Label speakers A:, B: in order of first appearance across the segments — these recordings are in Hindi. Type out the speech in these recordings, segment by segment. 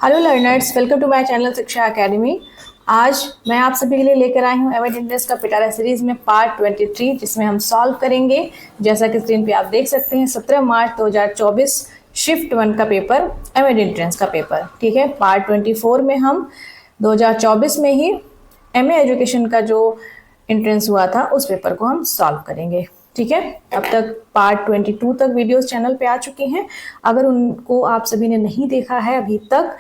A: Hello learners, welcome to my channel Shiksha Academy. आज मैं आप सभी के लिए लेकर आई हूँ एमएड एंट्रेंस का पिटारा सीरीज में पार्ट 23 जिसमें हम सॉल्व करेंगे। जैसा कि स्क्रीन पे आप देख सकते हैं 17 मार्च 2024 शिफ्ट 1 का पेपर, एमएड एंट्रेंस का पेपर। ठीक है, पार्ट 24 में हम 2024 में ही एमए एजुकेशन का जो एंट्रेंस हुआ था उस पेपर को हम सॉल्व करेंगे। ठीक है, अब तक पार्ट 22 तक वीडियोस चैनल पे आ चुकी हैं। अगर उनको आप सभी ने नहीं देखा है अभी तक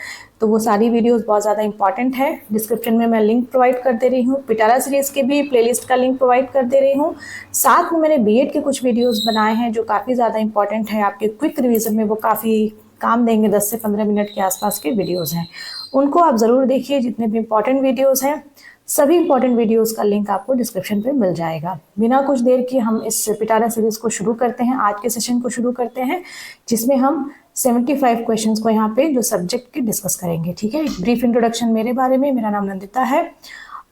A: तो वो सारी वीडियोस बहुत ज़्यादा इंपॉर्टेंट है। डिस्क्रिप्शन में मैं लिंक प्रोवाइड कर दे रही हूँ, पिटारा सीरीज के भी प्लेलिस्ट का लिंक प्रोवाइड कर दे रही हूँ। साथ में मैंने बीएड के कुछ वीडियोस बनाए हैं जो काफ़ी ज़्यादा इंपॉर्टेंट है, आपके क्विक रिविजन में वो काफ़ी काम देंगे। 10 से 15 मिनट के आसपास के वीडियोज़ हैं, उनको आप ज़रूर देखिए। जितने भी इंपॉर्टेंट वीडियोज़ हैं सभी इंपॉर्टेंट वीडियोस का लिंक आपको डिस्क्रिप्शन पे मिल जाएगा। बिना कुछ देर की हम इस पिटारा सीरीज को शुरू करते हैं, आज के सेशन को शुरू करते हैं जिसमें हम 75 क्वेश्चंस को यहाँ पे जो सब्जेक्ट के डिस्कस करेंगे। ठीक है, एक ब्रीफ इंट्रोडक्शन मेरे बारे में। मेरा नाम नंदिता है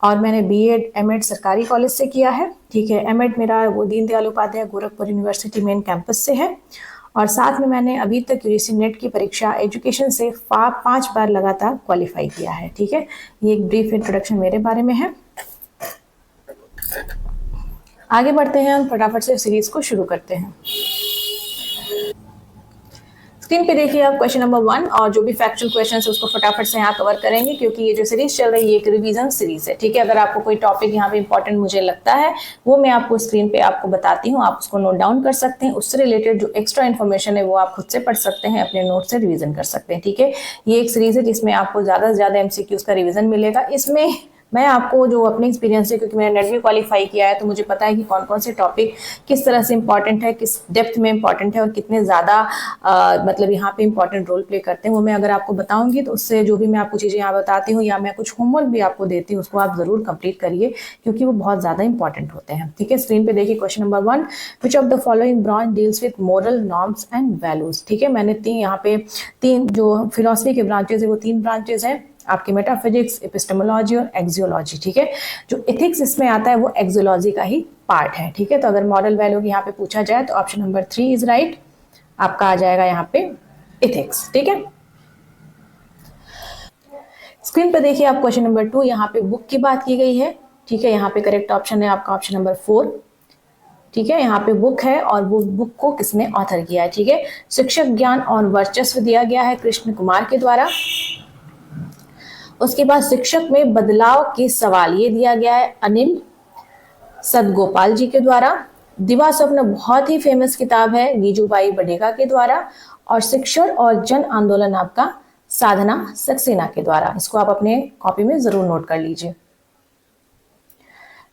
A: और मैंने बीएड एमएड सरकारी कॉलेज से किया है। ठीक है, एमएड मेरा वो Deendayal Upadhyaya Gorakhpur University main campus से है और साथ में मैंने अभी तक यूजीसी नेट की परीक्षा एजुकेशन से 5 बार लगातार क्वालिफाई किया है। ठीक है, ये एक ब्रीफ इंट्रोडक्शन मेरे बारे में है। आगे बढ़ते हैं, हम फटाफट से सीरीज को शुरू करते हैं। स्क्रीन पे देखिए आप क्वेश्चन नंबर 1 और जो भी फैक्चुअल क्वेश्चन है उसको फटाफट से यहाँ कवर करेंगे क्योंकि ये जो सीरीज चल रही है एक रिवीजन सीरीज है। ठीक है, अगर आपको कोई टॉपिक यहाँ पे इंपॉर्टेंट मुझे लगता है वो मैं आपको स्क्रीन पे आपको बताती हूँ, आप उसको नोट डाउन कर सकते हैं। उससे रिलेटेड जो एक्स्ट्रा इन्फॉर्मेशन है वो आप खुद से पढ़ सकते हैं, अपने नोट से रिविजन कर सकते हैं। ठीक है, ये एक सीरीज है जिसमें आपको ज़्यादा से ज़्यादा एमसीक्यूज का रिविजन मिलेगा। इसमें मैं आपको जो अपने एक्सपीरियंस है, क्योंकि मैंने नेट भी क्वालिफाई किया है तो मुझे पता है कि कौन कौन से टॉपिक किस तरह से इंपॉर्टेंट है, किस डेप्थ में इंपॉर्टेंट है और कितने ज़्यादा मतलब यहाँ पे इंपॉर्टेंट रोल प्ले करते हैं वो मैं अगर आपको बताऊंगी तो उससे जो भी मैं आपको चीज़ें यहाँ बताती हूँ या मैं कुछ होमवर्क भी आपको देती हूँ उसको आप ज़रूर कंप्लीट करिए क्योंकि वो बहुत ज़्यादा इंपॉर्टेंट होते हैं। ठीक है, स्क्रीन पे देखिए question number 1, which of the following branch deals with moral norms and values. ठीक है, मैंने यहाँ पे तीन जो फिलोसफी के ब्रांचेज है वो 3 ब्रांचेज हैं आपकी, मेटाफिजिक्स, एपिस्टेमोलॉजी और एक्सियोलॉजी। ठीक है, जो एथिक्स इसमें आता है वो एक्सियोलॉजी का ही पार्ट है। ठीक है, तो अगर मॉरल वैल्यू यहाँ पे पूछा जाए तो ऑप्शन नंबर 3 इज राइट, आपका आ जाएगा यहाँ पे एथिक्स। ठीक है, स्क्रीन पे देखिए आप क्वेश्चन नंबर 2, यहाँ पे बुक की बात की गई है। ठीक है, यहाँ पे करेक्ट ऑप्शन है आपका ऑप्शन नंबर 4। ठीक है, यहाँ पे बुक है और वो बुक को किसने ऑथर किया है। ठीक है, शिक्षक ज्ञान और वर्चस्व दिया गया है कृष्ण कुमार के द्वारा। उसके बाद शिक्षक में बदलाव के सवाल ये दिया गया है अनिल सदगोपाल जी के द्वारा। दिवा स्वप्न बहुत ही फेमस किताब है गीजूबाई बढेगा के द्वारा। और शिक्षण और जन आंदोलन आपका साधना सक्सेना के द्वारा। इसको आप अपने कॉपी में जरूर नोट कर लीजिए।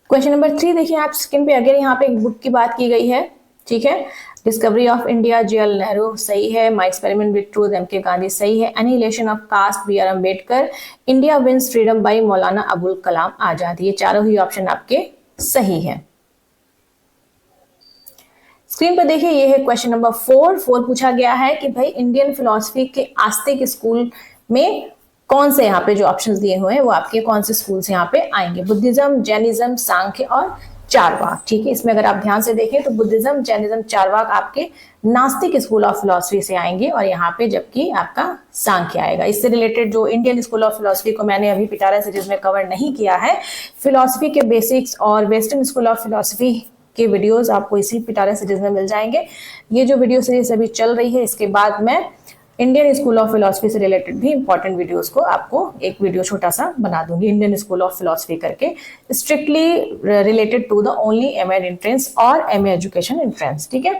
A: क्वेश्चन नंबर 3 देखिए आप स्क्रीन पे, अगर यहाँ पे एक बुक की बात की गई है। ठीक है, Discovery of India J L Nehru सही है, My Experiment with Truth M K Gandhi सही है, Annihilation of Caste B R Ambedkar, India Wins Freedom by Maulana Abul Kalam Azad. ये चारों ही ऑप्शन आपके सही है। स्क्रीन पर देखिए ये है क्वेश्चन नंबर 4 पूछा गया है कि भाई इंडियन फिलोसफी के आस्तिक स्कूल में कौन से यहाँ पे जो ऑप्शंस दिए हुए हैं वो आपके कौन से स्कूल से यहाँ पे आएंगे, बुद्धिज्म, जैनिज्म, सांख्य और चारवाक। ठीक है, इसमें अगर आप ध्यान से देखें तो बुद्धिज्म, जैनिज्म, चारवाक आपके नास्तिक स्कूल ऑफ फिलोसफी से आएंगे और यहाँ पे जबकि आपका सांख्य आएगा। इससे रिलेटेड जो इंडियन स्कूल ऑफ फिलोसफी को मैंने अभी पिटारा सीरीज में कवर नहीं किया है, फिलोसफी के बेसिक्स और वेस्टर्न स्कूल ऑफ फिलोसफी के वीडियोस आपको इसी पिटारा सीरीज में मिल जाएंगे। ये जो वीडियो सीरीज अभी चल रही है इसके बाद मैं इंडियन स्कूल ऑफ फिलोसफी से रिलेटेड भी इंपॉर्टेंट वीडियोस को आपको एक वीडियो छोटा सा बना दूंगी इंडियन स्कूल ऑफ फिलोसफी करके, strictly related to the only M A entrance और एमए एजुकेशन एंट्रेंस। ठीक है,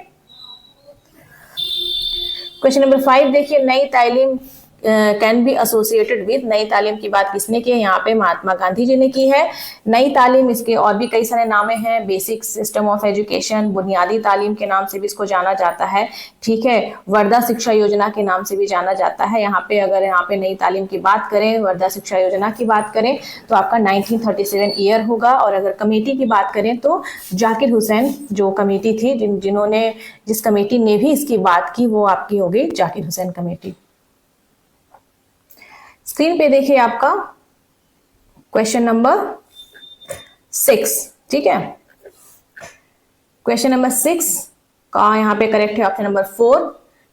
A: क्वेश्चन नंबर 5 देखिए, नई तालीम कैन बी एसोसिएटेड विद, नई तालीम की बात किसने की है, यहाँ पे महात्मा गांधी जी ने की है। नई तालीम, इसके और भी कई सारे नामे हैं, बेसिक सिस्टम ऑफ एजुकेशन, बुनियादी तालीम के नाम से भी इसको जाना जाता है। ठीक है, वर्धा शिक्षा योजना के नाम से भी जाना जाता है। यहाँ पे अगर यहाँ पे नई तालीम की बात करें, वर्धा शिक्षा योजना की बात करें तो आपका 1937 ईयर होगा। और अगर कमेटी की बात करें तो जाकिर हुसैन जो कमेटी थी, जिस कमेटी ने भी इसकी बात की वो आपकी हो गई जाकिर हुसैन कमेटी। स्क्रीन पे देखिए आपका क्वेश्चन नंबर 6। ठीक है, क्वेश्चन नंबर 6 का यहाँ पे करेक्ट है ऑप्शन नंबर 4।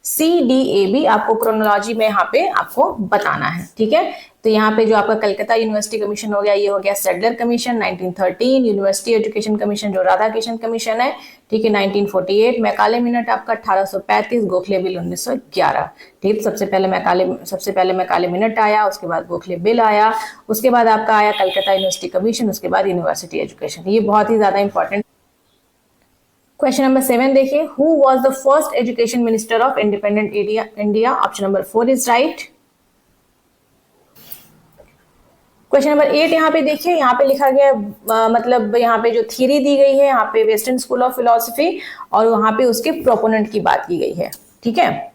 A: CDAB आपको क्रोनोलॉजी में यहाँ पे आपको बताना है, ठीक है। तो यहाँ पे जो आपका कलकत्ता यूनिवर्सिटी कमीशन हो गया, ये हो गया Sedler commission 1913, university education commission जो राधा कृष्ण कमीशन है, ठीक है, 1948, मैकाले मिनट आपका 1835, गोखले बिल 1911, ठीक। सबसे पहले मैकाले मिनट आया, उसके बाद गोखले बिल आया, उसके बाद आपका आया कलकत्ता यूनिवर्सिटी कमीशन, उसके बाद यूनिवर्सिटी एजुकेशन। ये बहुत ही ज्यादा इंपॉर्टेंट। क्वेश्चन नंबर 7 देखिए, who was the first education minister of independent India? Option number 4 is right. Question number 8 यहाँ पे देखिए, यहाँ पे लिखा गया मतलब यहाँ पे जो थ्योरी दी गई है, यहाँ पे वेस्टर्न स्कूल ऑफ फिलोसफी, और वहां पे उसके प्रोपोनेंट की बात की गई है, ठीक है।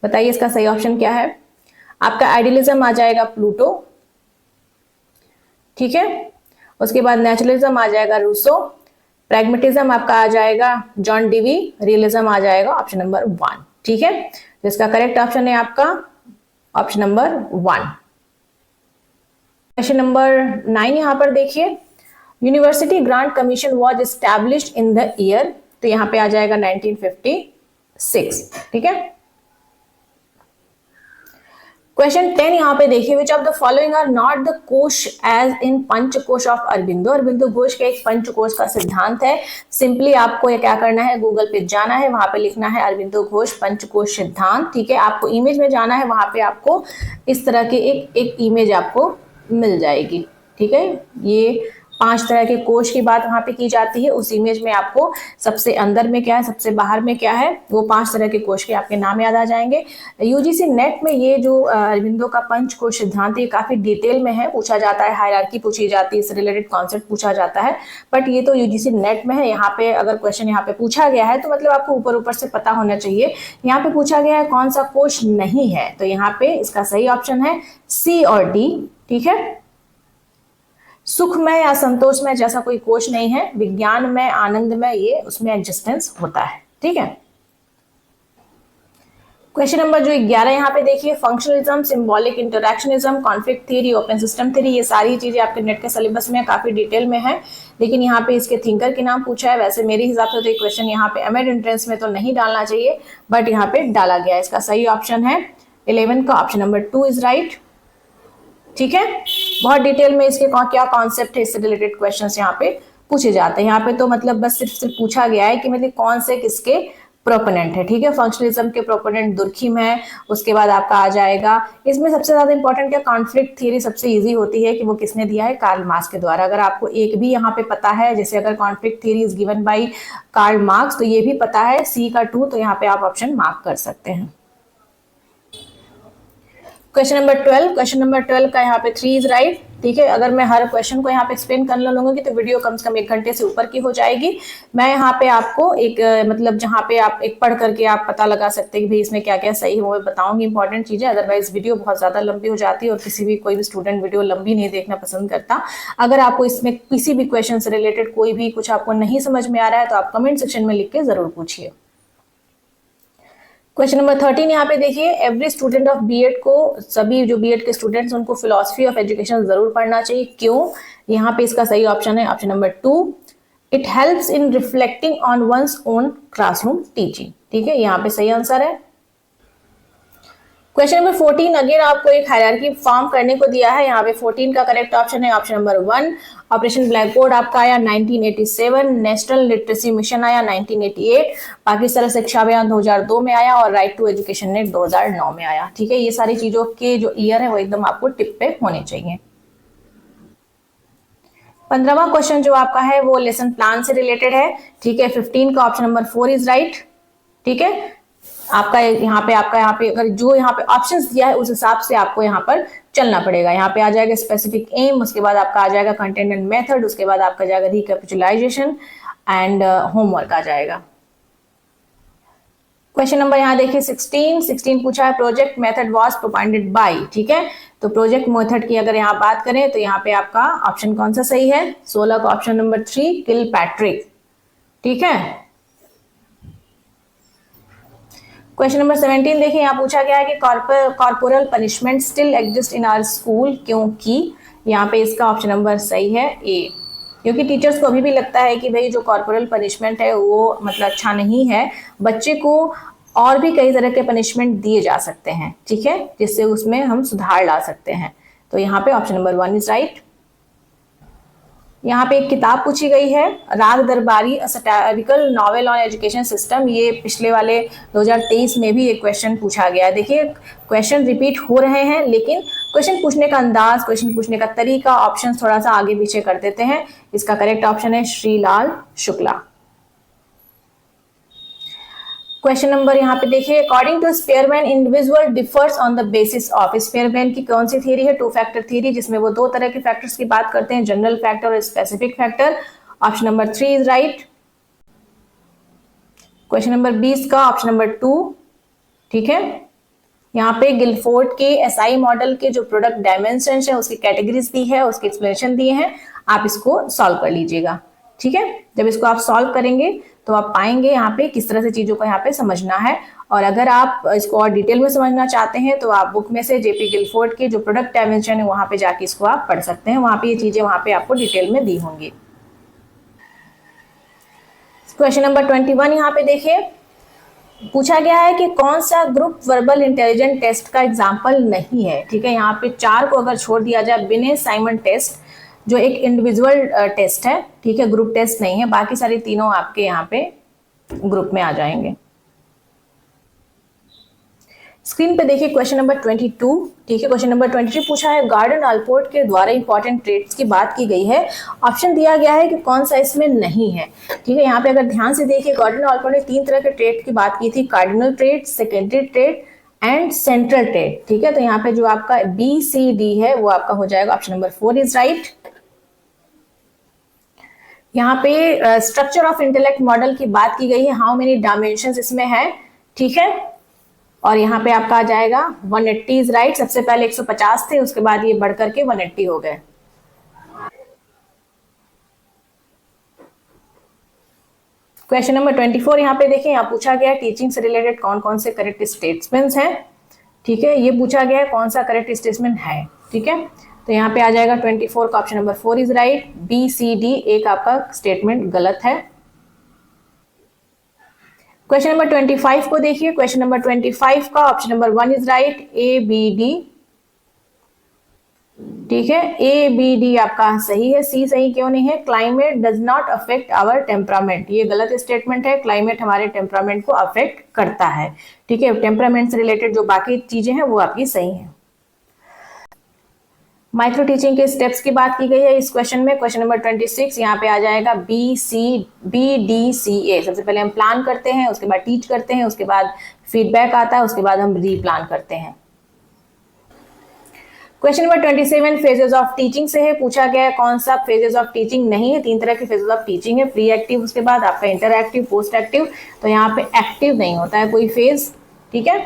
A: बताइए इसका सही ऑप्शन क्या है? आपका आइडियलिज्म आ जाएगा प्लूटो, ठीक है। उसके बाद नेचुरलिज्म आ जाएगा रूसो, प्रैग्मेटिज्म आपका आ जाएगा जॉन डीवी, रियलिज्म आ जाएगा ऑप्शन नंबर 1, ठीक है। तो इसका करेक्ट ऑप्शन है आपका ऑप्शन नंबर 1। क्वेश्चन नंबर 9 यहां पर देखिए, university grant commission was established in the year, तो यहां पे आ जाएगा 1956, ठीक है। क्वेश्चन 10 यहाँ पे देखिए, which of the following are not the kosh as in panchkosh of Aurobindo? Aurobindo Ghosh का एक पंचकोश का सिद्धांत है। सिंपली आपको ये क्या करना है, गूगल पे जाना है, वहां पे लिखना है अरबिंदो घोष पंचकोश सिद्धांत, ठीक है। आपको इमेज में जाना है, वहां पे आपको इस तरह की एक इमेज आपको मिल जाएगी, ठीक है। ये 5 तरह के कोश की बात वहां पे की जाती है। उस इमेज में आपको सबसे अंदर में क्या है, सबसे बाहर में क्या है, वो 5 तरह के कोश के आपके नाम याद आ जाएंगे। यूजीसी नेट में ये जो अरबिंदो का पंचकोश सिद्धांत ये काफी डिटेल में है, पूछा जाता है, हायरार्की पूछी जाती है, इससे रिलेटेड कॉन्सेप्ट पूछा जाता है, बट ये तो यूजीसी नेट में है। यहाँ पे अगर क्वेश्चन यहाँ पे पूछा गया है तो मतलब आपको ऊपर ऊपर से पता होना चाहिए। यहाँ पे पूछा गया है कौन सा कोश नहीं है, तो यहाँ पे इसका सही ऑप्शन है सी और डी, ठीक है। सुखमय या संतोषमय जैसा कोई कोश नहीं है, विज्ञान में, आनंद में, ये उसमें एग्जिस्टेंस होता है, ठीक है। क्वेश्चन नंबर जो 11 यहाँ पे देखिए, functionalism, symbolic interactionism, conflict theory, open system theory, ये सारी चीजें आपके नेट के सिलेबस में काफी डिटेल में है, लेकिन यहाँ पे इसके थिंकर के नाम पूछा है। वैसे मेरे हिसाब से तो ये क्वेश्चन यहाँ पे एमएड एंट्रेंस में तो नहीं डालना चाहिए, बट यहाँ पे डाला गया। इसका सही ऑप्शन है 11 का ऑप्शन नंबर 2 इज राइट, ठीक है। बहुत डिटेल में इसके क्या कॉन्सेप्ट है, इससे रिलेटेड क्वेश्चंस यहाँ पे पूछे जाते हैं। यहाँ पे तो मतलब बस सिर्फ पूछा गया है कि मतलब कौन से किसके प्रोपोनेंट है, ठीक है। फंक्शनलिज्म के प्रोपोनेंट दुर्खिम है, उसके बाद आपका आ जाएगा, इसमें सबसे ज्यादा इंपॉर्टेंट क्या, कॉन्फ्लिक्ट थ्योरी सबसे इजी होती है कि वो किसने दिया है, कार्ल मार्क्स के द्वारा। अगर आपको एक भी यहाँ पे पता है, जैसे अगर conflict theory is given by Karl Marx, तो ये भी पता है सी का 2, तो यहाँ पे आप ऑप्शन मार्क कर सकते हैं। क्वेश्चन नंबर 12 का यहाँ पे 3 इज राइट, ठीक है। अगर मैं हर क्वेश्चन को यहाँ पे एक्सप्लेन करने लगूंगी तो वीडियो कम से कम 1 घंटे से ऊपर की हो जाएगी। मैं यहाँ पे आपको एक मतलब जहाँ पे आप एक पढ़ करके आप पता लगा सकते हैं कि भाई इसमें क्या क्या सही है, वो बताऊंगी इंपॉर्टेंट चीजें। अदरवाइज वीडियो बहुत ज्यादा लंबी हो जाती है और कोई भी स्टूडेंट वीडियो लंबी नहीं देखना पसंद करता। अगर आपको इसमें किसी भी क्वेश्चन से रिलेटेड कोई भी कुछ आपको नहीं समझ में आ रहा है तो आप कमेंट सेक्शन में लिख के जरूर पूछिए। क्वेश्चन नंबर 13 यहाँ पे देखिए, एवरी स्टूडेंट ऑफ बीएड को, सभी जो बीएड के स्टूडेंट्स उनको फिलोसफी ऑफ एजुकेशन जरूर पढ़ना चाहिए। क्यों? यहाँ पे इसका सही ऑप्शन है option number 2, it helps in reflecting on one's own classroom teaching, ठीक है, यहाँ पे सही आंसर है। क्वेश्चन नंबर 14 अगेन आपको एक हायरार्की फॉर्म करने को दिया है। यहाँ पे 14 का करेक्ट ऑप्शन है option number 1। Operation black board आपका आया 1987, नेशनल लिटरेसी मिशन आया 1988, पाकिस्तान शिक्षा अभियान 2002 में आया और राइट टू एजुकेशन नेट 2009 में आया, ठीक है। ये सारी चीजों के जो ईयर है वो एकदम आपको टिप पे होने चाहिए। 15वां क्वेश्चन जो आपका है वो लेसन प्लान से रिलेटेड है, ठीक है। 15 का ऑप्शन नंबर 4 इज राइट, ठीक है। आपका यहाँ पे अगर जो यहाँ पे ऑप्शंस दिया है उस हिसाब से आपको यहाँ पर चलना पड़ेगा। यहाँ पे आ जाएगा स्पेसिफिक एम, उसके बाद आपका आ जाएगा कंटेंट एंड मेथड, उसके बाद आपका जाएगा रिकैपिचुलाइजेशन एंड होमवर्क आ जाएगा। क्वेश्चन नंबर यहाँ देखिए 16 पूछा है, प्रोजेक्ट मेथड वाज प्रोपाइंडेड बाय, ठीक है। तो प्रोजेक्ट मेथड की अगर यहाँ बात करें तो यहाँ पे आपका ऑप्शन कौन सा सही है, 16 का ऑप्शन नंबर 3 किलपैट्रिक, ठीक है। क्वेश्चन नंबर 17 देखिए, यहाँ पूछा गया है कि corporal punishment still exist in our school, क्योंकि यहाँ पे इसका ऑप्शन नंबर सही है ए, क्योंकि टीचर्स को अभी भी लगता है कि भाई जो कॉर्पोरल पनिशमेंट है वो मतलब अच्छा नहीं है। बच्चे को और भी कई तरह के पनिशमेंट दिए जा सकते हैं, ठीक है, जिससे उसमें हम सुधार ला सकते हैं। तो यहाँ पे ऑप्शन नंबर 1 इज राइट। यहाँ पे एक किताब पूछी गई है, राग दरबारी अ सैटिरिकल नॉवेल ऑन एजुकेशन सिस्टम। ये पिछले वाले 2023 में भी एक क्वेश्चन पूछा गया। देखिए क्वेश्चन रिपीट हो रहे हैं, लेकिन क्वेश्चन पूछने का अंदाज, क्वेश्चन पूछने का तरीका, ऑप्शन थोड़ा सा आगे पीछे कर देते हैं। इसका करेक्ट ऑप्शन है श्रीलाल शुक्ला। क्वेश्चन नंबर यहाँ पे देखिए, according to Spearman individual differs on the basis of. Spearman की कौन सी थ्योरी है? टू फैक्टर थ्योरी, जिसमें वो दो तरह के फैक्टर्स की बात करते हैं, जनरल फैक्टर और specific factor. Option number 3 is right. Question number 20 का ऑप्शन नंबर 2, ठीक है। यहाँ पे गिलफोर्ड के एसआई मॉडल के जो प्रोडक्ट डायमेंशंस है उसकी कैटेगरीज दी है, उसके एक्सप्लेनेशन दिए हैं, आप इसको सॉल्व कर लीजिएगा, ठीक है। जब इसको आप सॉल्व करेंगे तो आप पाएंगे यहाँ पे किस तरह से चीजों को यहाँ पे समझना है। और अगर आप इसको और डिटेल में समझना चाहते हैं तो आप बुक में से जेपी गिलफोर्ड के जो प्रोडक्ट डायमेंशन है वहां पे जाके इसको आप पढ़ सकते हैं। वहां पे ये चीजें वहां पे आपको डिटेल में दी होंगी। क्वेश्चन नंबर 21 यहाँ पे देखिए, पूछा गया है कि कौन सा ग्रुप वर्बल इंटेलिजेंट टेस्ट का एग्जाम्पल नहीं है, ठीक है। यहाँ पे 4 को अगर छोड़ दिया जाए, बिने साइमन टेस्ट जो एक इंडिविजुअल टेस्ट है, ठीक है, ग्रुप टेस्ट नहीं है, बाकी सारी तीनों आपके यहाँ पे ग्रुप में आ जाएंगे। स्क्रीन पे देखिए क्वेश्चन नंबर 22, ठीक है। क्वेश्चन नंबर 23 पूछा है, गार्डन अल्पोर्ट के द्वारा इंपॉर्टेंट ट्रेड्स की बात की गई है। ऑप्शन दिया गया है कि कौन सा इसमें नहीं है, ठीक है। यहाँ पे अगर ध्यान से देखिए, गार्डन अल्पोर्ट ने 3 तरह के ट्रेड की बात की थी, cardinal trade, secondary trade and central trade, ठीक है। तो यहाँ पे जो आपका BCD है वो आपका हो जाएगा ऑप्शन नंबर 4 इज राइट। यहाँ पे स्ट्रक्चर ऑफ इंटेलेक्ट मॉडल की बात की गई है, हाउ मेनी डायमेंशंस इसमें है, ठीक है। और यहाँ पे आपका आ जाएगा 180 इज राइट। सबसे पहले 150 थे, उसके बाद ये बढ़कर के 180 हो गए। क्वेश्चन नंबर 24 यहाँ पे देखिए, यहाँ पूछा गया टीचिंग से रिलेटेड कौन कौन से करेक्ट स्टेटमेंट्स हैं, ठीक है। ये पूछा गया है कौन सा करेक्ट स्टेटमेंट है, ठीक है। तो यहाँ पे आ जाएगा 24 का option number 4 is right. BCD एक आपका स्टेटमेंट गलत है। क्वेश्चन नंबर 25 को देखिए, क्वेश्चन नंबर 25 का option number 1 is right, ABD, ठीक है। ABD आपका सही है। C सही क्यों नहीं है? Climate does not affect our temperament, ये गलत स्टेटमेंट है। क्लाइमेट हमारे टेम्परामेंट को अफेक्ट करता है, ठीक है। टेम्परामेंट से रिलेटेड जो बाकी चीजें हैं वो आपकी सही हैं। माइक्रो टीचिंग के स्टेप्स की बात की गई है इस क्वेश्चन में। क्वेश्चन नंबर 26 यहाँ पे आ जाएगा BDCA। सबसे पहले हम प्लान करते हैं, उसके बाद टीच करते हैं, उसके बाद फीडबैक आता है, उसके बाद हम रीप्लान करते हैं। Question number 27 phases of teaching से है। पूछा गया है कौन सा फेजेस ऑफ टीचिंग नहीं है। 3 तरह के फेजेस ऑफ टीचिंग है, प्री एक्टिव, उसके बाद आपका इंटरएक्टिव, पोस्ट एक्टिव। तो यहाँ पे एक्टिव नहीं होता है कोई फेज, ठीक है।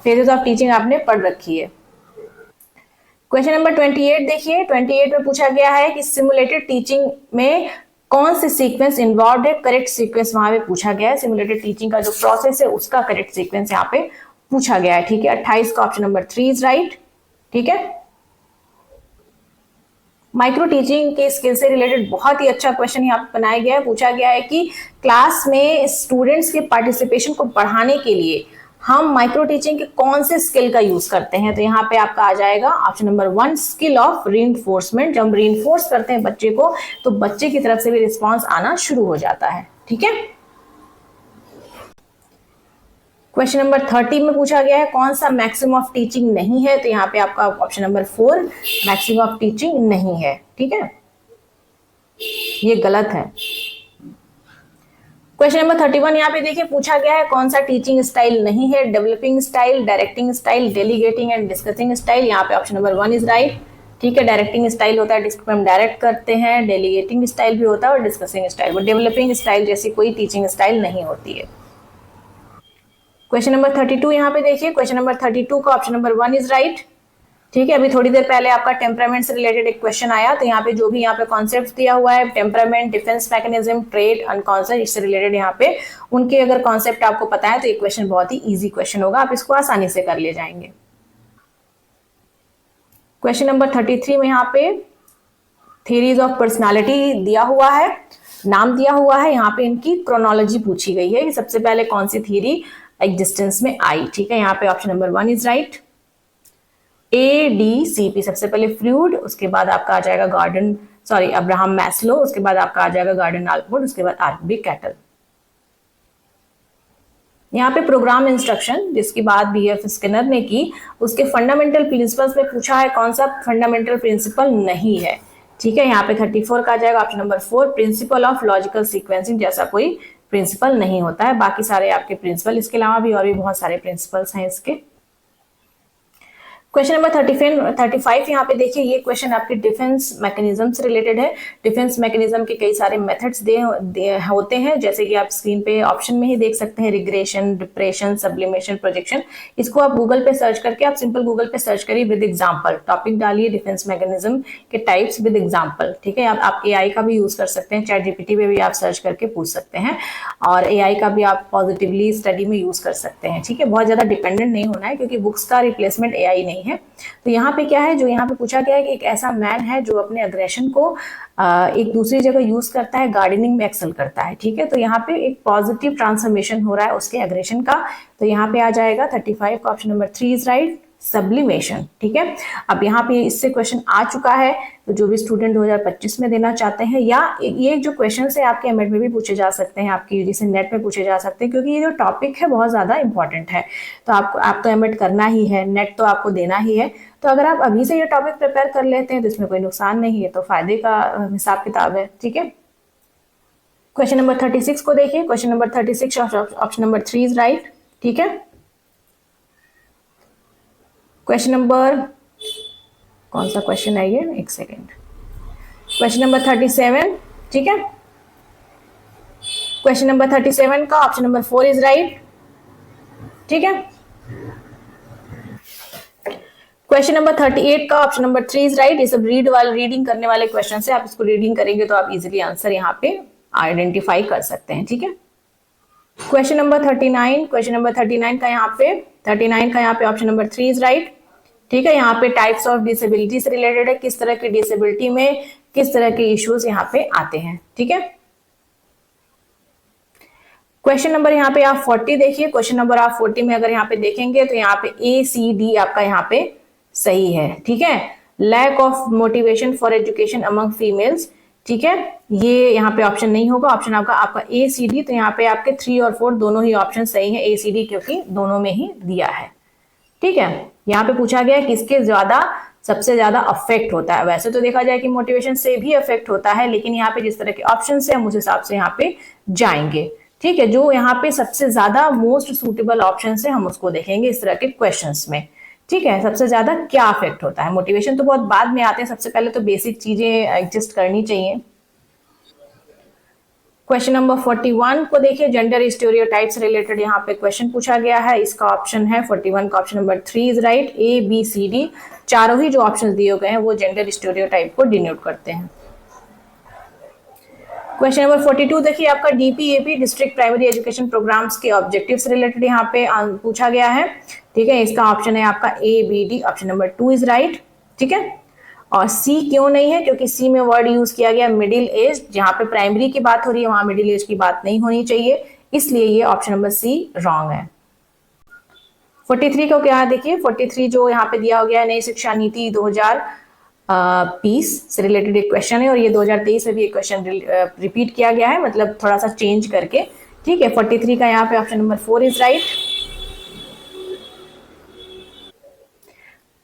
A: फेजेस ऑफ टीचिंग आपने पढ़ रखी है। क्वेश्चन नंबर 28 देखिए, 28 में पूछा गया है कि सिमुलेटेड टीचिंग में कौन से सीक्वेंस इन्वॉल्व है। करेक्ट सीक्वेंस वहां पे पूछा गया है। सिमुलेटेड टीचिंग का जो प्रोसेस है उसका करेक्ट सीक्वेंस यहाँ पे पूछा गया है, ठीक है। 28 का ऑप्शन नंबर 3 इज राइट, ठीक है। माइक्रो टीचिंग के स्किल से रिलेटेड बहुत ही अच्छा क्वेश्चन यहाँ पे बनाया गया है। पूछा गया है कि क्लास में स्टूडेंट्स के पार्टिसिपेशन को बढ़ाने के लिए हम माइक्रो टीचिंग के कौन से स्किल का यूज करते हैं। तो यहाँ पे आपका आ जाएगा option number 1, skill of reinforcement. जब हम रीइंफोर्स करते हैं बच्चे को तो बच्चे की तरफ से भी रिस्पॉन्स आना शुरू हो जाता है, ठीक है। क्वेश्चन नंबर 30 में पूछा गया है कौन सा मैक्सिमम ऑफ टीचिंग नहीं है। तो यहाँ पे आपका option number 4, maximum of teaching नहीं है, ठीक है, ये गलत है। क्वेश्चन नंबर 31 यहाँ पे देखिए, पूछा गया है कौन सा टीचिंग स्टाइल नहीं है। Developing style, directing style, delegating and discussing style. यहाँ पे ऑप्शन नंबर 1 इज राइट, ठीक है। डायरेक्टिंग स्टाइल होता है जिसको हम डायरेक्ट करते हैं, डेलीगेटिंग स्टाइल भी होता है और डिस्कसिंग स्टाइल। वो डेवलपिंग स्टाइल जैसी कोई टीचिंग स्टाइल नहीं होती है। क्वेश्चन नंबर 32 यहाँ पे देखिए, क्वेश्चन नंबर 32 का ऑप्शन नंबर 1 इज राइट, ठीक है। अभी थोड़ी देर पहले आपका टेम्परामेंट से रिलेटेड एक क्वेश्चन आया, तो यहाँ पे जो भी यहाँ पे कॉन्सेप्ट दिया हुआ है, टेम्परामेंट, डिफेंस मैकेनिज्म, ट्रेड, अनकॉन्सेप्ट, इससे रिलेटेड यहाँ पे उनके अगर कॉन्सेप्ट आपको पता है तो ये क्वेश्चन बहुत ही इजी क्वेश्चन होगा, आप इसको आसानी से कर ले जाएंगे। क्वेश्चन नंबर 33 में यहाँ पे थ्योरीज ऑफ पर्सनालिटी दिया हुआ है, नाम दिया हुआ है, यहाँ पे इनकी क्रोनोलॉजी पूछी गई है कि सबसे पहले कौन सी थ्योरी एग्जिस्टेंस में आई। ठीक है, यहाँ पे option number 1 is right. ADCP सबसे पहले फ्लूइड, उसके बाद आपका आ जाएगा अब्राहम मैस्लो, उसके बाद आपका आ जाएगा गार्डन आल्पोर्ट, उसके बाद RB कैटल। यहाँ पे प्रोग्राम इंस्ट्रक्शन जिसकी बात BF स्किनर ने की, उसके फंडामेंटल प्रिंसिपल्स में पूछा है, कौन सा फंडामेंटल प्रिंसिपल नहीं है। ठीक है, यहाँ पे 34 का आ जाएगा option number 4, principle of logical sequencing जैसा कोई प्रिंसिपल नहीं होता है। बाकी सारे आपके प्रिंसिपल, इसके अलावा भी और भी बहुत सारे प्रिंसिपल्स हैं इसके। क्वेश्चन नंबर 35 यहाँ पे देखिए, ये क्वेश्चन आपके डिफेंस मैकेनिज्म से रिलेटेड है। डिफेंस मैकेनिज्म के कई सारे मेथड्स होते हैं, जैसे कि आप स्क्रीन पे ऑप्शन में ही देख सकते हैं, रिग्रेशन, डिप्रेशन, सब्लिमेशन, प्रोजेक्शन। इसको आप गूगल पे सर्च करके, आप सिंपल गूगल पे सर्च करिए विद एग्जाम्पल, टॉपिक डालिए डिफेंस मैकेनिज्म के टाइप्स विद एग्जाम्पल। ठीक है, आप AI का भी यूज कर सकते हैं, ChatGPT पे भी आप सर्च करके पूछ सकते हैं, और AI का भी आप पॉजिटिवली स्टडी में यूज कर सकते हैं। ठीक है, बहुत ज्यादा डिपेंडेंट नहीं होना है, क्योंकि बुक्स का रिप्लेसमेंट AI नहीं है। तो यहाँ पे क्या है, जो यहाँ पे पूछा गया है कि एक ऐसा मैन है जो अपने अग्रेशन को एक दूसरी जगह यूज करता है, गार्डनिंग में एक्सेल करता है। ठीक है, तो यहाँ पे एक पॉजिटिव ट्रांसफॉर्मेशन हो रहा है उसके अग्रेशन का, तो यहाँ पे आ जाएगा 35 का option number 3 is right, sublimation. ठीक है, अब यहाँ पे इससे क्वेश्चन आ चुका है, तो जो भी स्टूडेंट 2025 में देना चाहते हैं, या ये जो क्वेश्चन है आपके एमएड में भी पूछे जा सकते हैं, आपकी यूजीसी नेट में पूछे जा सकते हैं, क्योंकि ये जो टॉपिक है बहुत ज्यादा इंपॉर्टेंट है। तो आप तो एमएड करना ही है, नेट तो आपको देना ही है, तो अगर आप अभी से ये टॉपिक प्रिपेयर कर लेते हैं तो इसमें कोई नुकसान नहीं है, तो फायदे का हिसाब किताब है। ठीक है, क्वेश्चन नंबर 36 को देखिए, question number 36 option number 3 is right. ठीक है, क्वेश्चन नंबर, कौन सा क्वेश्चन है ये, एक सेकेंड, क्वेश्चन नंबर 37। ठीक है, क्वेश्चन नंबर 37 का ऑप्शन नंबर 4 इज राइट। ठीक है, क्वेश्चन नंबर 38 का ऑप्शन नंबर 3 इज राइट। ये सब रीडिंग करने वाले क्वेश्चन है, आप इसको रीडिंग करेंगे तो आप इजीली आंसर यहाँ पे आइडेंटिफाई कर सकते हैं। ठीक है, क्वेश्चन नंबर 39, क्वेश्चन नंबर 39 का यहाँ पे ऑप्शन नंबर 3 इज राइट। ठीक है, यहाँ पे टाइप्स ऑफ डिसेबिलिटी से रिलेटेड है, किस तरह की डिसेबिलिटी में किस तरह के इश्यूज यहाँ पे आते हैं। ठीक है, क्वेश्चन नंबर यहाँ पे आप 40 देखिए, क्वेश्चन नंबर आप 40 में अगर यहाँ पे देखेंगे तो यहाँ पे ACD आपका यहाँ पे सही है। ठीक है, lack of motivation for education among females. ठीक है, ये यहाँ पे ऑप्शन नहीं होगा, ऑप्शन आपका ACD, तो यहाँ पे आपके 3 और 4 दोनों ही ऑप्शन सही है, ACD, क्योंकि दोनों में ही दिया है। ठीक है, यहाँ पे पूछा गया है किसके सबसे ज्यादा अफेक्ट होता है। वैसे तो देखा जाए कि मोटिवेशन से भी अफेक्ट होता है, लेकिन यहाँ पे जिस तरह के ऑप्शन है हम उस हिसाब से यहाँ पे जाएंगे। ठीक है, जो यहाँ पे सबसे ज्यादा मोस्ट सूटेबल ऑप्शन है हम उसको देखेंगे इस तरह के क्वेश्चंस में। ठीक है, सबसे ज्यादा क्या अफेक्ट होता है, मोटिवेशन तो बहुत बाद में आते हैं, सबसे पहले तो बेसिक चीजें एग्जिस्ट करनी चाहिए। क्वेश्चन नंबर 41 को देखिए, जेंडर स्टीरियोटाइप से रिलेटेड यहाँ पे क्वेश्चन पूछा गया है। इसका ऑप्शन है 41 का option number 3 is right. ABCD चारों ही जो ऑप्शन दिए गए हैं वो जेंडर स्टीरियोटाइप को डिनोट करते हैं। क्वेश्चन नंबर 42 देखिए, आपका DPAP district primary education programmes के ऑब्जेक्टिव से रिलेटेड यहाँ पे पूछा गया है। ठीक है, इसका ऑप्शन है आपका ABD option number 2 is right. ठीक है, और C क्यों नहीं है, क्योंकि C में वर्ड यूज किया गया मिडिल एज, जहां पे प्राइमरी की बात हो रही है वहां मिडिल एज की बात नहीं होनी चाहिए, इसलिए ये ऑप्शन नंबर C रॉन्ग है। 43 को क्या देखिए, 43 जो यहाँ पे दिया हो गया है, नई शिक्षा नीति 2020 से रिलेटेड एक क्वेश्चन है, और ये 2023 में भी एक क्वेश्चन रिपीट किया गया है, मतलब थोड़ा सा चेंज करके। ठीक है, 43 का यहाँ पे option number 4 is right.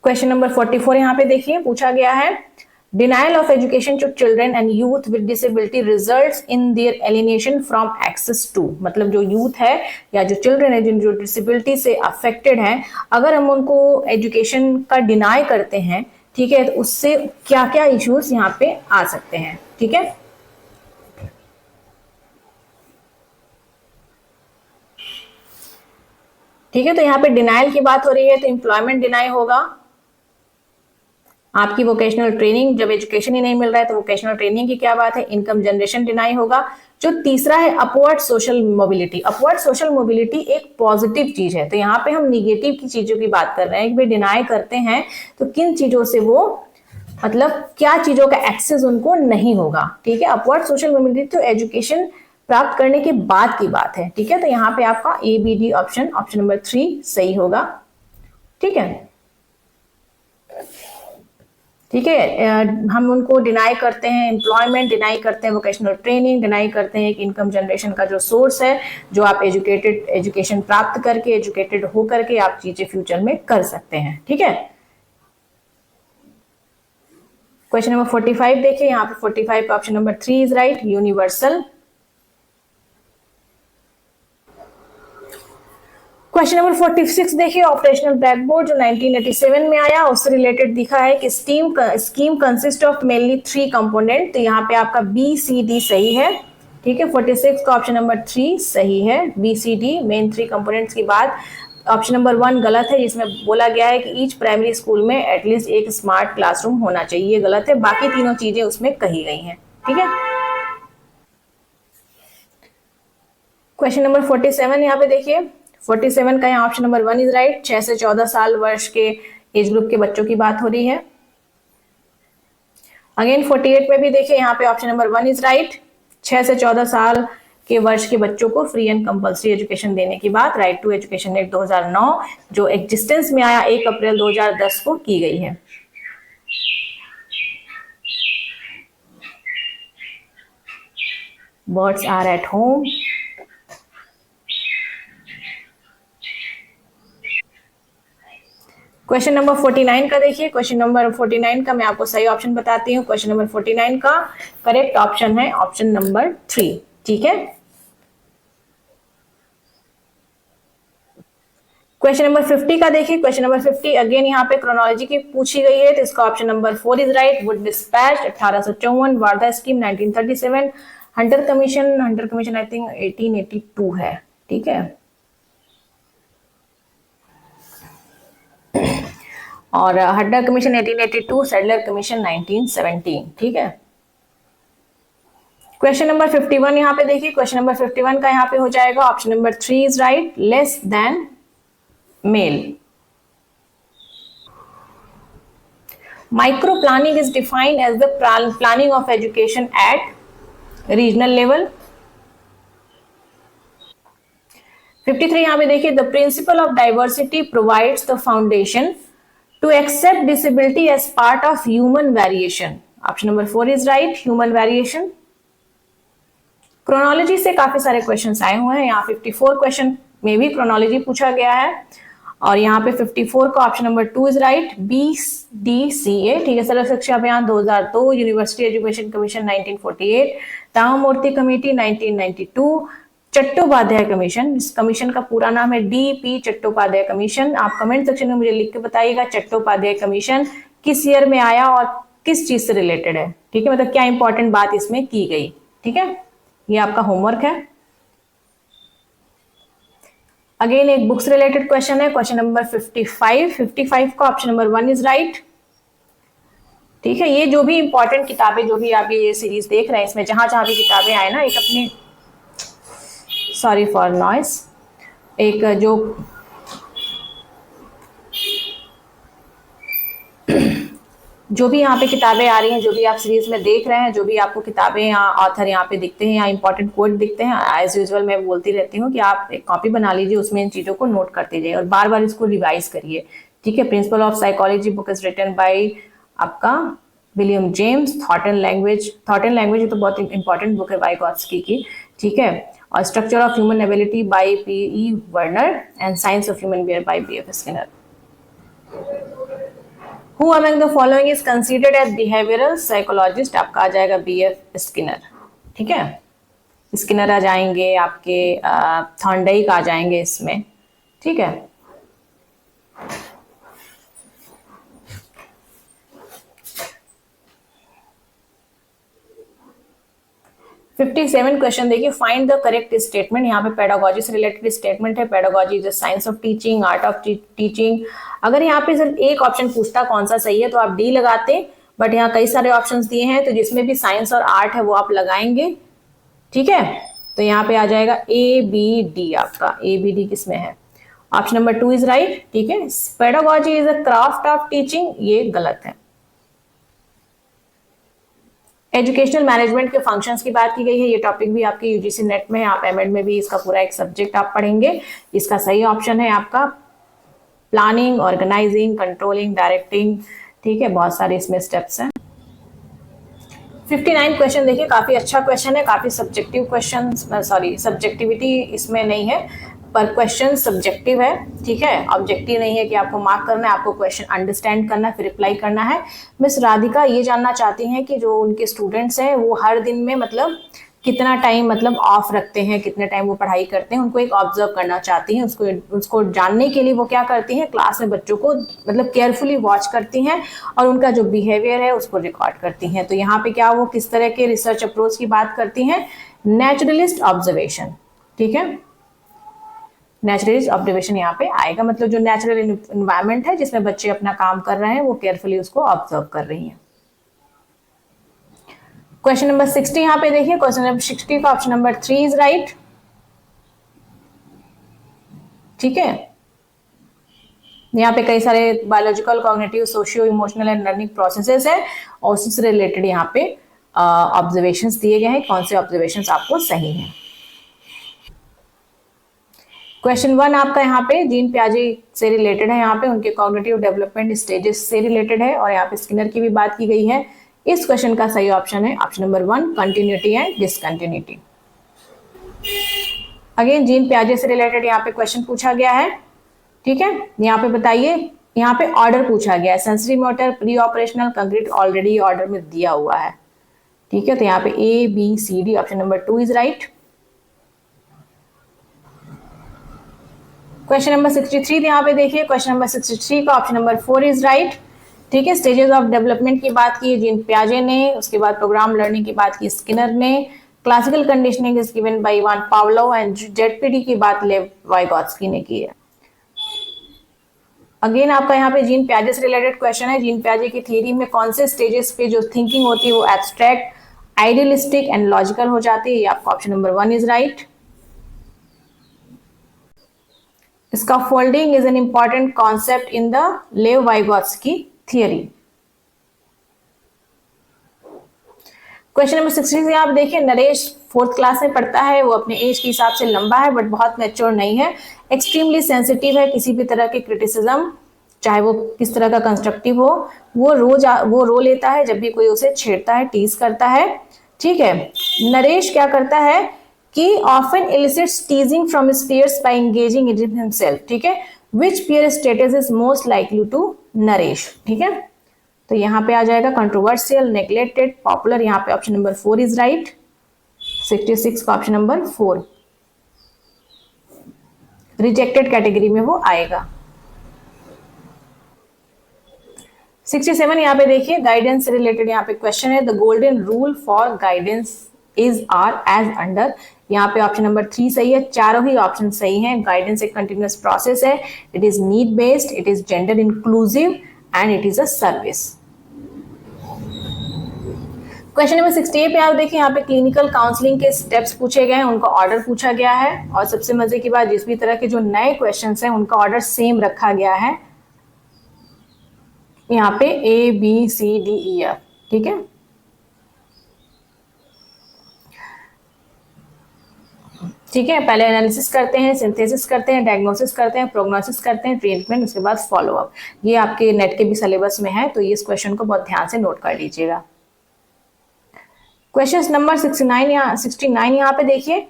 A: Question number 44 यहाँ पे देखिए, पूछा गया है denial of education to children and youth with disability results in their alienation from access to. मतलब जो यूथ है या जो चिल्ड्रन है जो डिसेबिलिटी से अफेक्टेड हैं, अगर हम उनको एजुकेशन का डिनाई करते हैं, ठीक है, तो उससे क्या क्या इश्यूज यहाँ पे आ सकते हैं। ठीक है, ठीक है, तो यहाँ पे डिनाइल की बात हो रही है, तो एम्प्लॉयमेंट डिनाई होगा, आपकी वोकेशनल ट्रेनिंग, जब एजुकेशन ही नहीं मिल रहा है तो वोकेशनल ट्रेनिंग की क्या बात है, इनकम जनरेशन डिनाई होगा। जो तीसरा है upward social mobility, upward social mobility एक पॉजिटिव चीज है, तो यहाँ पे हम निगेटिव की चीजों की बात कर रहे हैं कि भाई डिनाई करते हैं तो किन चीजों से वो, मतलब क्या चीजों का एक्सेस उनको नहीं होगा। ठीक है, अपवर्ड सोशल मोबिलिटी तो एजुकेशन प्राप्त करने के बाद की बात है, ठीक है। तो यहाँ पे आपका A B D option number 3 सही होगा, ठीक है। ठीक है, हम उनको डिनाई करते हैं एम्प्लॉयमेंट, डिनाई करते हैं वोकेशनल ट्रेनिंग, डिनाई करते हैं कि इनकम जनरेशन का जो सोर्स है, जो आप एजुकेशन प्राप्त करके, एजुकेटेड हो करके आप चीजें फ्यूचर में कर सकते हैं, ठीक है। क्वेश्चन नंबर 45 देखिए, यहाँ पे 45 का option number 3 is right, universal. Question number 46 देखिए, ऑपरेशनल ब्लैकबोर्ड जो 1987 में आया, उससे रिलेटेड दिखा है कि scheme consist of mainly 3 component. तो यहाँ पे आपका बी सी डी सही है, ठीक है। 46 का ऑप्शन नंबर 3 सही है, B C D main 3 components की बात। ऑप्शन नंबर 1 गलत है, जिसमें बोला गया है कि ईच प्राइमरी स्कूल में एटलीस्ट एक स्मार्ट क्लासरूम होना चाहिए, ये गलत है। बाकी तीनों चीजें उसमें कही गई हैं, ठीक है। क्वेश्चन नंबर 47 यहाँ पे देखिए, 47 का यहाँ ऑप्शन नंबर 1 इज राइट, 6 से 14 साल वर्ष के एज ग्रुप के बच्चों की बात हो रही है। अगेन 48 में भी देखिए, यहाँ पे ऑप्शन नंबर 1 इज राइट, 6 से 14 साल के वर्ष के बच्चों को फ्री एंड कंपल्सरी एजुकेशन देने की बात राइट टू एजुकेशन एक्ट 2009 जो एग्जिस्टेंस में आया 1 अप्रैल 2010 को की गई है। Birds are at home. Question number 49 का देखिए, क्वेश्चन नंबर 49 का मैं आपको सही ऑप्शन बताती हूँ। क्वेश्चन नंबर 49 का करेक्ट ऑप्शन है ऑप्शन नंबर 3, ठीक है। क्वेश्चन नंबर 50 का देखिए, क्वेश्चन नंबर 50 अगेन यहाँ पे क्रोनोलॉजी की पूछी गई है, तो इसका option number 4 is right. Wood dispatch 1854, Wardha scheme 1937, Hunter commission I think 1882 है, ठीक है। और हड्डा कमीशन 1882, सेडलर कमीशन 1917, ठीक है। क्वेश्चन नंबर 51 यहाँ पे देखिए, क्वेश्चन नंबर 51 का यहाँ पे हो जाएगा option number 3 is right, less than male. Micro planning is defined as the planning of education at regional level. 53 यहाँ पे देखिए, the principle of diversity provides the foundation to accept disability as part of human variation. Option number 4 is right, human variation. Chronology से काफी सारे क्वेश्चंस आए हुए हैं, यहाँ 54 क्वेश्चन में भी क्रोनोलॉजी पूछा गया है, और यहाँ पे 54 का option number 2 is right, BDCA, ठीक है। Sarva Shiksha Abhiyan 2002, university education commission 1948, Ramamurti committee 1992, Chattopadhyay commission, इस कमीशन का पूरा नाम है DP चट्टोपाध्याय कमीशन। आप कमेंट सेक्शन में मुझे लिख के बताइएगा चट्टोपाध्याय कमीशन किस ईयर में आया और किस चीज से रिलेटेड है, ठीक है, मतलब क्या इंपॉर्टेंट बात इसमें की गई, ठीक है। ये आपका होमवर्क है। अगेन एक बुक्स रिलेटेड क्वेश्चन है, क्वेश्चन नंबर 55 का ऑप्शन नंबर 1 इज राइट, ठीक है। ये जो भी इंपॉर्टेंट किताबें, जो भी आप ये सीरीज देख रहे हैं, इसमें जहां जहां भी किताबें आए ना, एक अपनी, सॉरी फॉर नॉइस, एक जो भी यहाँ पे किताबें आ रही हैं, जो भी आप सीरीज में देख रहे हैं, जो भी आपको किताबें या ऑथर यहाँ पे दिखते हैं या इंपॉर्टेंट कोट दिखते हैं, एज यूजुअल मैं बोलती रहती हूँ कि आप एक कॉपी बना लीजिए, उसमें इन चीजों को नोट करते जाइए और बार बार इसको रिवाइज करिए, ठीक है। Principle of psychology book is written by आपका William James. Thought and language तो बहुत इंपॉर्टेंट बुक है वाइगोत्स्की की, ठीक है। और structure of human ability by P.E. Vernon and science of human behaviour by B.F. Skinner. Who among the following is considered as behavioral psychologist? आपका आ जाएगा B.F. स्किनर, ठीक है। स्किनर आ जाएंगे, आपके थॉर्नडाइक आ जाएंगे इसमें, ठीक है। क्वेश्चन देखिए, फाइंड द करेक्ट स्टेटमेंट। यहाँ पे पेडागोजी से रिलेटेड स्टेटमेंट है, pedagogy is the science of teaching, art of teaching. अगर यहाँ पे सिर्फ एक ऑप्शन पूछता कौन सा सही है तो आप डी लगाते, बट यहाँ कई सारे ऑप्शंस दिए हैं, तो जिसमें भी साइंस और आर्ट है वो आप लगाएंगे, ठीक है। तो यहाँ पे आ जाएगा ABD, आपका ABD किसमें है, ऑप्शन नंबर 2 इज राइट, ठीक है। Pedagogy is a craft of teaching, ये गलत है। एजुकेशनल मैनेजमेंट के फंक्शंस की बात की गई है। ये टॉपिक भी आपके यूजीसी नेट में है, आप एमएड में भी इसका पूरा एक सब्जेक्ट आप पढ़ेंगे। इसका सही ऑप्शन है आपका प्लानिंग, ऑर्गेनाइजिंग, कंट्रोलिंग, डायरेक्टिंग। ठीक है, बहुत सारे इसमें स्टेप्स हैं। 59 क्वेश्चन देखिए, काफी अच्छा क्वेश्चन है, काफी सब्जेक्टिव क्वेश्चन, सॉरी सब्जेक्टिविटी इसमें नहीं है, पर क्वेश्चन सब्जेक्टिव है। ठीक है, ऑब्जेक्टिव नहीं है कि आपको मार्क करना है, आपको क्वेश्चन अंडरस्टैंड करना है फिर रिप्लाई करना है। मिस राधिका ये जानना चाहती हैं कि जो उनके स्टूडेंट्स हैं वो हर दिन में मतलब कितना टाइम मतलब ऑफ रखते हैं, कितने टाइम वो पढ़ाई करते हैं, उनको एक ऑब्जर्व करना चाहती हैं। उसको जानने के लिए वो क्या करती हैं, क्लास में बच्चों को मतलब केयरफुली वॉच करती हैं और उनका जो बिहेवियर है उसको रिकॉर्ड करती हैं। तो यहाँ पे क्या वो किस तरह के रिसर्च अप्रोच की बात करती हैं, नेचुरलिस्ट ऑब्जर्वेशन। ठीक है, नेचुरलिस्ट ऑब्जर्वेशन यहाँ पे आएगा, मतलब जो नेचुरल इन्वायरमेंट है जिसमें बच्चे अपना काम कर रहे हैं वो केयरफुली उसको ऑब्जर्व कर रही हैं। क्वेश्चन नंबर 60 यहाँ पे देखिए, क्वेश्चन नंबर 60 का ऑप्शन नंबर 3 इज राइट। ठीक है, यहाँ पे कई सारे biological, cognitive, socio emotional and learning processes है और उससे रिलेटेड यहाँ पे ऑब्जर्वेशंस दिए गए हैं, कौन से ऑब्जर्वेशंस आपको सही हैं। क्वेश्चन 1 आपका यहाँ पे जीन पियाजे से रिलेटेड है, यहाँ पे उनके कॉग्निटिव डेवलपमेंट स्टेजेस से रिलेटेड है और यहाँ पे स्किनर की भी बात की गई है। इस क्वेश्चन का सही ऑप्शन है option number 1, continuity and discontinuity. Again Jean पियाजे से रिलेटेड यहाँ पे क्वेश्चन पूछा गया है। ठीक है, यहाँ पे बताइए, यहाँ पे ऑर्डर पूछा गया है, sensory motor, pre operational, concrete already order में दिया हुआ है। ठीक है, तो यहाँ पे A B C D, option number 2 is right. Question number 63 यहाँ पे देखिए, क्वेश्चन नंबर 63 का ऑप्शन नंबर 4 इज राइट। ठीक है, स्टेजेस ऑफ डेवलपमेंट की बात की जीन पियाजे ने, उसके बाद प्रोग्राम लर्निंग की बात की स्किनर ने, classical conditioning is given bye Ivan Pavlov and ZPD की बात लेव वाइगोत्स्की ने की है। अगेन आपका यहाँ पे जीन पियाजे से रिलेटेड क्वेश्चन है, जीन पियाजे की थ्योरी में कौन से स्टेजेस पे जो थिंकिंग होती है वो एब्स्ट्रैक्ट, आइडियलिस्टिक एंड लॉजिकल हो जाती है। ये आपका ऑप्शन नंबर 1 इज राइट। इसका folding is an important concept in the लेव वाइगोत्स्की थियरी। क्वेश्चन नंबर 63 आप देखिए, नरेश 4th क्लास में पढ़ता है, वो अपने एज के हिसाब से लंबा है बट बहुत मैच्योर नहीं है, एक्सट्रीमली सेंसिटिव है किसी भी तरह के क्रिटिसिज्म, चाहे वो किस तरह का कंस्ट्रक्टिव हो, वो रो लेता है जब भी कोई उसे छेड़ता है, टीज करता है। ठीक है, नरेश क्या करता है कि often elicits teasing from his peers by engaging in himself. ठीक है, which peer status is most likely to नरेश। ठीक है, तो यहाँ पे आ जाएगा कंट्रोवर्शियल, नेग्लेक्टेड, पॉपुलर। यहाँ पे ऑप्शन नंबर 4 इज राइट। 66 का ऑप्शन नंबर 4 रिजेक्टेड कैटेगरी में वो आएगा। 67 यहाँ पे देखिए, गाइडेंस से रिलेटेड यहाँ पे क्वेश्चन है, the golden rule for guidance is are as under. यहाँ पे ऑप्शन नंबर 3 सही है, चारों ही ऑप्शन सही हैं। गाइडेंस एक कंटिन्यूअस प्रोसेस है, it is need based, it is gender inclusive and it is a service. Question number 68 पे आप देखिए, यहाँ पे क्लिनिकल काउंसलिंग के स्टेप्स पूछे गए हैं, उनका ऑर्डर पूछा गया है और सबसे मजे की बात, जिस भी तरह के जो नए क्वेश्चंस हैं उनका ऑर्डर सेम रखा गया है, यहाँ पे A B C D E F। ठीक है, ठीक है, पहले एनालिसिस करते हैं, सिंथेसिस करते हैं, डायग्नोसिस करते हैं, प्रोग्नोसिस करते हैं, ट्रीटमेंट, उसके बाद फॉलो अप। ये आपके नेट के भी सिलेबस में है, तो ये इस क्वेश्चन को बहुत ध्यान से नोट कर लीजिएगा। क्वेश्चन नंबर 69 यहाँ पे देखिए,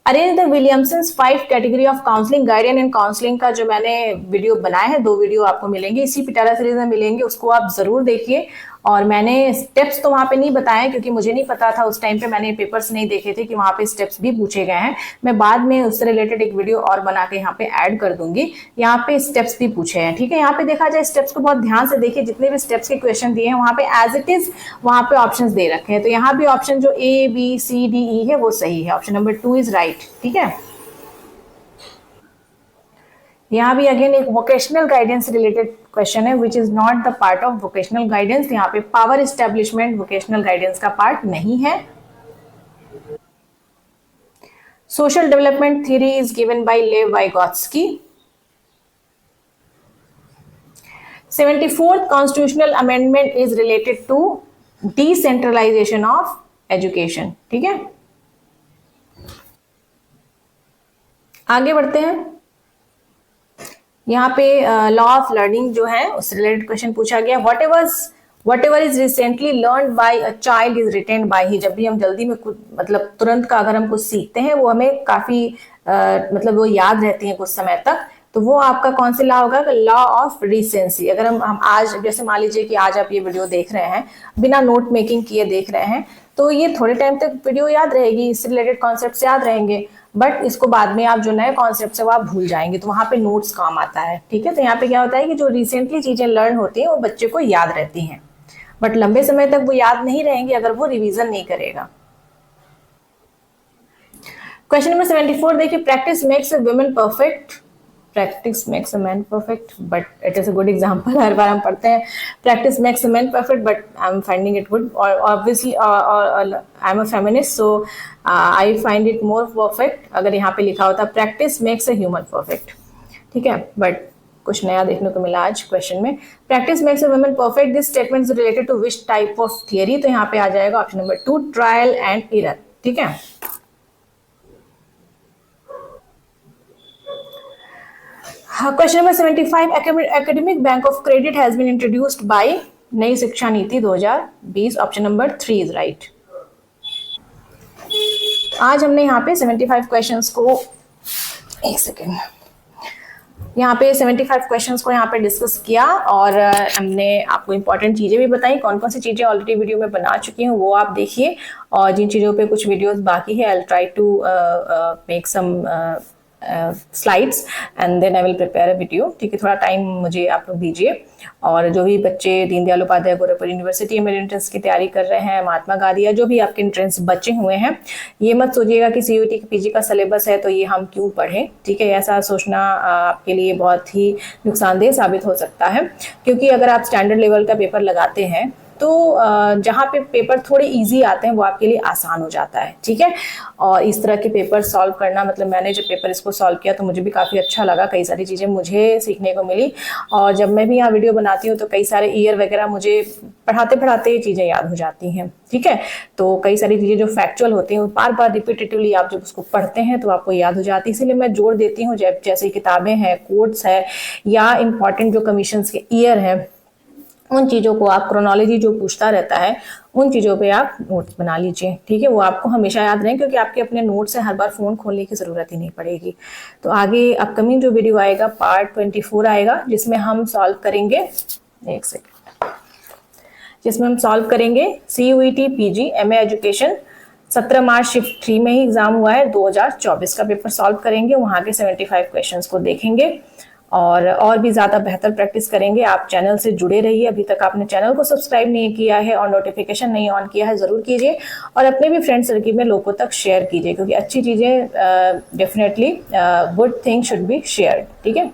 A: arrange the Williamson's 5 category of counselling, guidance and counselling का जो मैंने वीडियो बनाए हैं, 2 वीडियो आपको मिलेंगे, इसी पिटारा सीरीज में मिलेंगे, उसको आप जरूर देखिए। और मैंने स्टेप्स तो वहाँ पे नहीं बताए क्योंकि मुझे नहीं पता था उस टाइम पे, मैंने पेपर्स नहीं देखे थे कि वहाँ पे स्टेप्स भी पूछे गए हैं। मैं बाद में उससे रिलेटेड एक वीडियो और बना के यहाँ पे ऐड कर दूंगी। यहाँ पे स्टेप्स भी पूछे हैं। ठीक है, यहाँ पे देखा जाए स्टेप्स को बहुत ध्यान से देखिए, जितने भी स्टेप्स के क्वेश्चन दिए हैं वहाँ पे एज इट इज वहाँ पे ऑप्शन दे रखे हैं। तो यहाँ भी ऑप्शन जो A B C D E है वो सही है, ऑप्शन नंबर 2 इज राइट। ठीक है, यहाँ भी अगेन एक वोकेशनल गाइडेंस रिलेटेड क्वेश्चन है, which is not the part of vocational guidance. यहाँ पे पावर एस्टेब्लिशमेंट वोकेशनल गाइडेंस का पार्ट नहीं है। Social development theory is given by Lev Vygotsky. 74th constitutional amendment is related to decentralisation of education. ठीक है, आगे बढ़ते हैं। यहाँ पे लॉ ऑफ लर्निंग जो है उससे रिलेटेड क्वेश्चन पूछा गया। Whatever is recently learn by a child is retain by he. जब भी हम जल्दी में कुछ मतलब तुरंत का अगर हम कुछ सीखते हैं वो हमें काफी मतलब वो याद रहती है कुछ समय तक, तो वो आपका कौन सा लॉ होगा? Law of recency. अगर हम आज जैसे मान लीजिए कि आज आप ये वीडियो देख रहे हैं, बिना नोट मेकिंग किए देख रहे हैं, तो ये थोड़े टाइम तक वीडियो याद रहेगी, इससे रिलेटेड कॉन्सेप्ट याद रहेंगे, बट इसको बाद में आप जो नए कॉन्सेप्ट है वो आप भूल जाएंगे, तो वहां पे नोट्स काम आता है। ठीक है, तो यहाँ पे क्या होता है कि जो रिसेंटली चीजें लर्न होती हैं वो बच्चे को याद रहती हैं, बट लंबे समय तक वो याद नहीं रहेंगी अगर वो रिवीजन नहीं करेगा। क्वेश्चन नंबर 74 देखिए, practice makes a woman perfect, practice makes a man perfect, but it is a good example. हर बार हम पढ़ते हैं practice makes a man perfect, but I am finding it good, और obviously I am a feminist, so I find it more perfect अगर यहाँ पे लिखा होता practice makes a human perfect. ठीक है, बट कुछ नया देखने को मिला आज क्वेश्चन में। Practice makes a woman perfect, this statement is related to which type of theory? तो यहाँ पे आ जाएगा option number 2, trial and error. ठीक है, question number 75, academic bank of credit has been introduced by नई शिक्षा नीति 2020। Option number 3 is right. आज हमने यहाँ पे 75 क्वेश्चंस को, एक सेकेंड, यहाँ पे 75 क्वेश्चंस को यहाँ पे डिस्कस किया, और हमने आपको इंपॉर्टेंट चीजें भी बताई। कौन कौन सी चीजें ऑलरेडी वीडियो में बना चुकी हूँ वो आप देखिए, और जिन चीजों पे कुछ वीडियोस बाकी है, I will try to make some slides and then I will prepare a video. ठीक है, थोड़ा टाइम मुझे आप लोग दीजिए। और जो भी बच्चे दीनदयाल उपाध्याय गोरखपुर यूनिवर्सिटी में एंट्रेंस की तैयारी कर रहे हैं, महात्मा गांधी, या जो भी आपके एंट्रेंस बचे हुए हैं, ये मत सोचिएगा कि सीयूईटी पीजी का सिलेबस है तो ये हम क्यों पढ़ें। ठीक है, ऐसा सोचना आपके लिए बहुत ही नुकसानदेह साबित हो सकता है, क्योंकि अगर आप स्टैंडर्ड लेवल का पेपर लगाते हैं तो जहाँ पे पेपर थोड़े इजी आते हैं वो आपके लिए आसान हो जाता है। ठीक है, और इस तरह के पेपर सॉल्व करना, मतलब मैंने जब पेपर इसको सॉल्व किया तो मुझे भी काफ़ी अच्छा लगा, कई सारी चीज़ें मुझे सीखने को मिली, और जब मैं भी यहाँ वीडियो बनाती हूँ तो कई सारे ईयर वगैरह मुझे पढ़ाते पढ़ाते ये चीज़ें याद हो जाती हैं। ठीक है, तो कई सारी चीज़ें जो फैक्चुअल होती हैं वो बार बार रिपीटेटिवली आप जब उसको पढ़ते हैं तो आपको याद हो जाती है, इसीलिए मैं जोड़ देती हूँ जैसे किताबें हैं, कोट्स है, या इंपॉर्टेंट जो कमीशन के ईयर हैं, उन चीज़ों को आप, क्रोनोलॉजी जो पूछता रहता है उन चीज़ों पे आप नोट्स बना लीजिए। ठीक है, वो आपको हमेशा याद रहें, क्योंकि आपके अपने नोट्स से हर बार फ़ोन खोलने की ज़रूरत ही नहीं पड़ेगी। तो आगे अपकमिंग जो वीडियो आएगा पार्ट 24 आएगा, जिसमें हम सॉल्व करेंगे, एक सेकेंड, जिसमें हम सॉल्व करेंगे CUET PG MA education. 17 March shift 3 में ही एग्जाम हुआ है, 2024 का पेपर सॉल्व करेंगे, वहाँ के 75 क्वेश्चंस को देखेंगे और भी ज़्यादा बेहतर प्रैक्टिस करेंगे। आप चैनल से जुड़े रहिए, अभी तक आपने चैनल को सब्सक्राइब नहीं किया है और नोटिफिकेशन नहीं ऑन किया है, ज़रूर कीजिए, और अपने भी फ्रेंड सर्किल में लोगों तक शेयर कीजिए, क्योंकि अच्छी चीज़ें definitely good thing should be shared. ठीक है,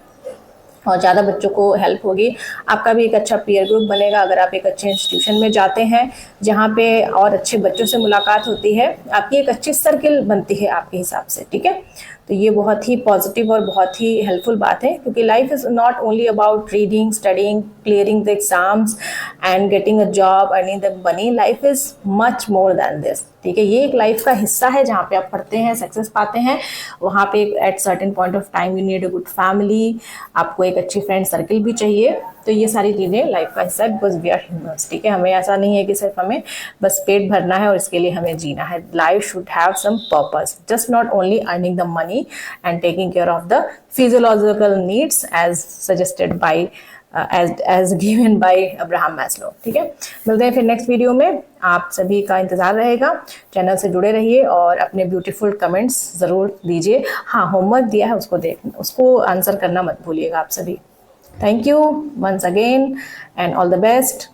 A: और ज़्यादा बच्चों को हेल्प होगी, आपका भी एक अच्छा पीयर ग्रुप बनेगा अगर आप एक अच्छे इंस्टीट्यूशन में जाते हैं जहाँ पे और अच्छे बच्चों से मुलाकात होती है, आपकी एक अच्छी सर्किल बनती है आपके हिसाब से। ठीक है, तो ये बहुत ही पॉजिटिव और बहुत ही हेल्पफुल बात है, क्योंकि life is not only about reading, studying, clearing the exams and getting a job, earning the money. Life is much more than this. ठीक है, ये एक लाइफ का हिस्सा है जहाँ पे आप पढ़ते हैं, सक्सेस पाते हैं, वहाँ पे at certain point of time you need a good family, आपको एक अच्छी फ्रेंड सर्किल भी चाहिए। तो ये सारी चीज़ें लाइफ का हिस्सा है, बिकॉज वी आर ह्यूमन्स। ठीक है, हमें ऐसा नहीं है कि सिर्फ हमें बस पेट भरना है और इसके लिए हमें जीना है। Life should have some purpose, just not only earning the money and taking care of the physiological needs as suggested by as given by Abraham Maslow. ठीक है, मिलते हैं फिर नेक्स्ट वीडियो में, आप सभी का इंतज़ार रहेगा। चैनल से जुड़े रहिए और अपने ब्यूटीफुल कमेंट्स ज़रूर दीजिए। हाँ, होमवर्क दिया है उसको आंसर करना मत भूलिएगा आप सभी। Thank you once again and all the best.